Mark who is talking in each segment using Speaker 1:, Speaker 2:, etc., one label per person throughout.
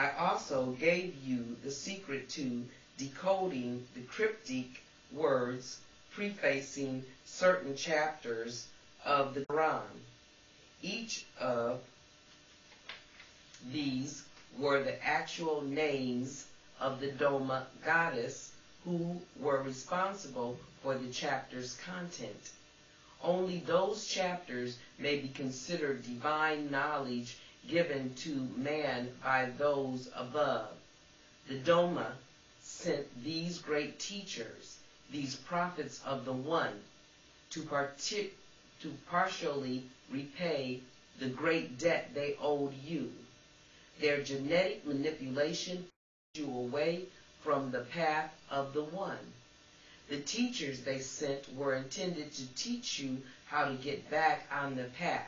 Speaker 1: I also gave you the secret to decoding the cryptic words prefacing certain chapters of the Quran. Each of these were the actual names of the Doma goddess who were responsible for the chapter's content. Only those chapters may be considered divine knowledge given to man by those above. The Doma sent these great teachers, these prophets of the One, to partially repay the great debt they owed you. Their genetic manipulation pushed you away from the path of the One. The teachers they sent were intended to teach you how to get back on the path,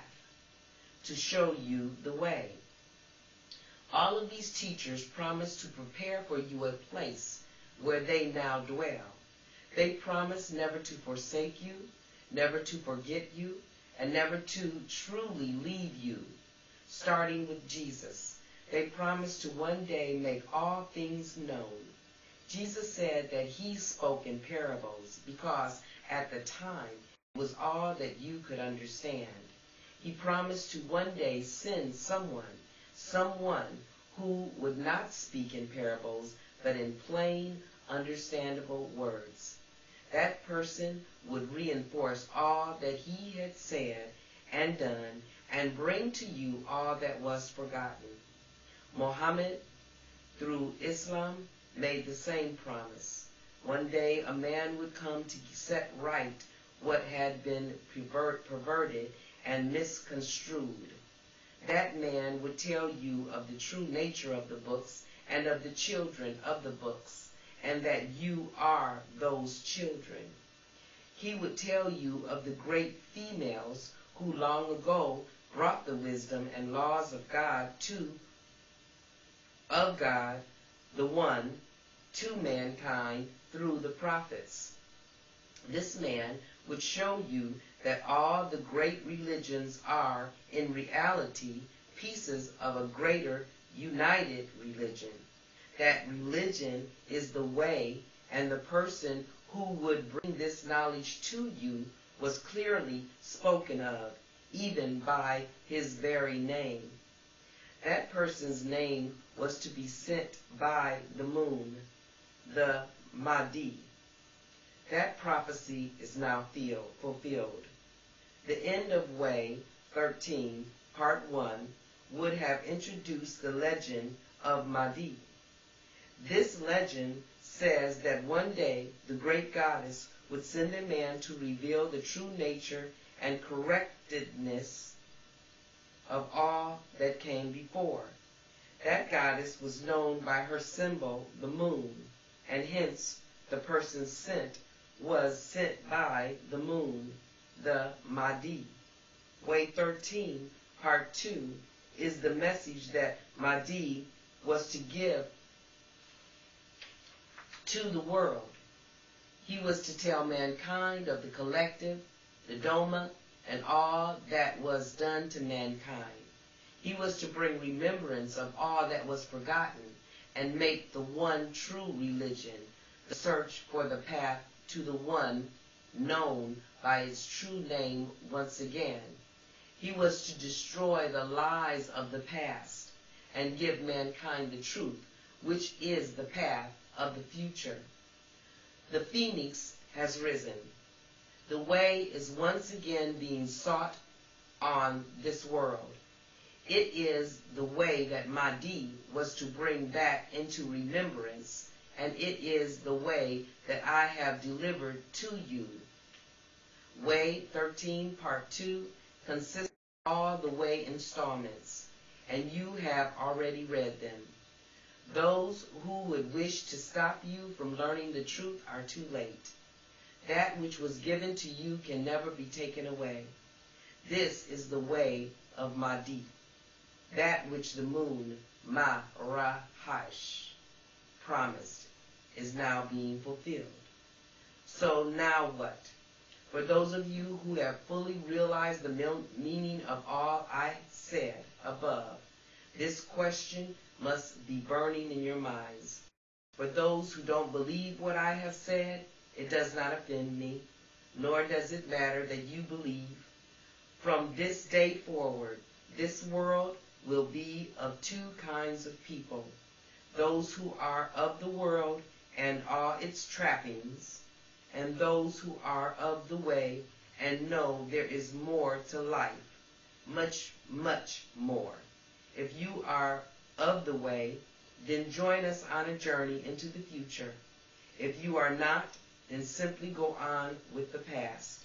Speaker 1: to show you the way. All of these teachers promised to prepare for you a place where they now dwell. They promised never to forsake you, never to forget you, and never to truly leave you, starting with Jesus. They promised to one day make all things known. Jesus said that he spoke in parables because at the time it was all that you could understand. He promised to one day send someone who would not speak in parables but in plain, understandable words. That person would reinforce all that he had said and done and bring to you all that was forgotten. Muhammad, through Islam, made the same promise. One day a man would come to set right what had been perverted and misconstrued. That man would tell you of the true nature of the books and of the children of the books, and that you are those children. He would tell you of the great females who long ago brought the wisdom and laws of God, the One, to mankind through the prophets. This man would show you that all the great religions are, in reality, pieces of a greater, united religion. That religion is the way, and the person who would bring this knowledge to you was clearly spoken of, even by his very name. That person's name was to be sent by the moon, the Mahdi. That prophecy is now fulfilled. The end of Way 13, Part 1, would have introduced the legend of Mahdi. This legend says that one day the great goddess would send a man to reveal the true nature and correctness of all that came before. That goddess was known by her symbol, the moon, and hence the person sent was sent by the moon, the Mahdi. Way 13, Part 2, is the message that Mahdi was to give to the world. He was to tell mankind of the collective, the Doma, and all that was done to mankind. He was to bring remembrance of all that was forgotten and make the one true religion, the search for the path to the one known by its true name once again. He was to destroy the lies of the past and give mankind the truth, which is the path of the future. The phoenix has risen. The way is once again being sought on this world. It is the way that Mahdi was to bring back into remembrance, and it is the way that I have delivered to you. Way 13, Part 2, consists of all the way installments, and you have already read them. Those who would wish to stop you from learning the truth are too late. That which was given to you can never be taken away. This is the way of Mahdi. That which the moon, Ma-Ra-Hash, promised is now being fulfilled. So now what? For those of you who have fully realized the meaning of all I said above, this question must be burning in your minds. For those who don't believe what I have said, it does not offend me, nor does it matter that you believe. From this day forward, this world will be of two kinds of people: those who are of the world and all its trappings, and those who are of the way and know there is more to life, much, much more. If you are of the way, then join us on a journey into the future. If you are not, then simply go on with the past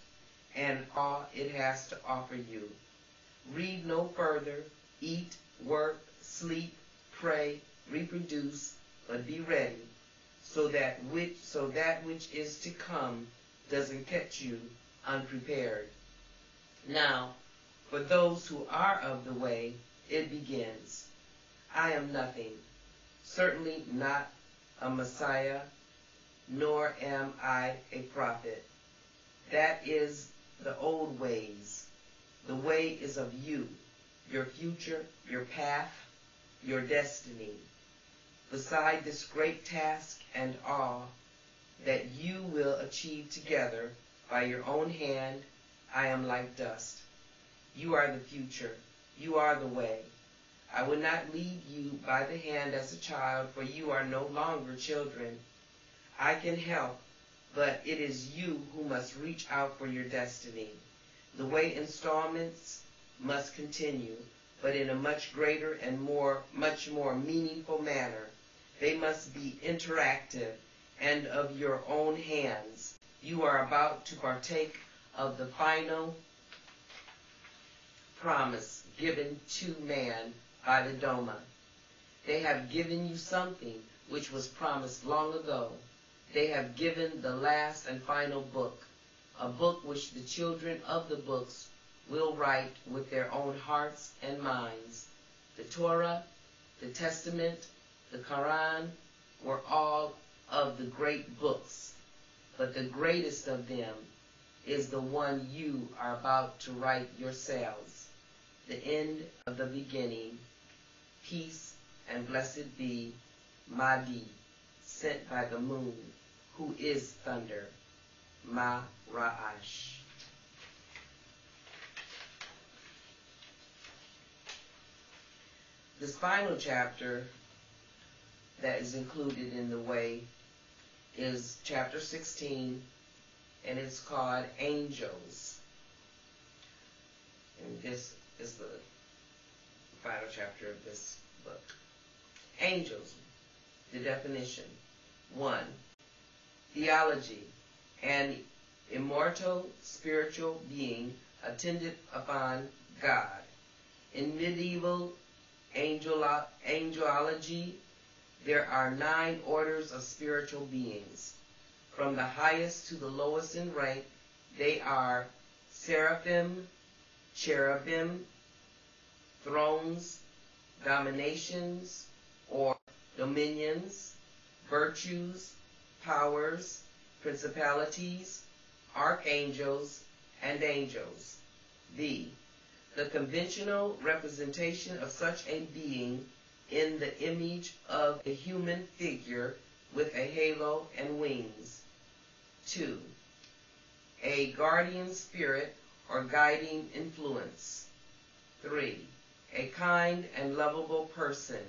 Speaker 1: and all it has to offer you. Read no further, eat, work, sleep, pray, reproduce, but be ready, so that which is to come doesn't catch you unprepared. Now, for those who are of the way, it begins. I am nothing, certainly not a Messiah, nor am I a prophet. That is the old ways. The way is of you, your future, your path, your destiny. Beside this great task and all that you will achieve together by your own hand, I am like dust. You are the future. You are the way. I will not lead you by the hand as a child, for you are no longer children. I can help, but it is you who must reach out for your destiny. The way installments must continue, but in a much greater and much more meaningful manner. They must be interactive and of your own hands. You are about to partake of the final promise given to man by the Doma. They have given you something which was promised long ago. They have given the last and final book, a book which the children of the books will write with their own hearts and minds. The Torah, the Testament, the Quran were all of the great books, but the greatest of them is the one you are about to write yourselves, the end of the beginning. Peace and blessed be Mahdi, sent by the moon, who is thunder, Ma-Ra'ash. This final chapter that is included in the way is chapter 16, and it's called Angels. And this is the final chapter of this book. Angels, the definition. 1. Theology, an immortal spiritual being attendant upon God. In medieval angelology, there are 9 orders of spiritual beings. From the highest to the lowest in rank, they are seraphim, cherubim, thrones, dominations or dominions, virtues, powers, principalities, archangels, and angels. B. The conventional representation of such a being in the image of a human figure with a halo and wings. 2. A guardian spirit or guiding influence. 3. A kind and lovable person.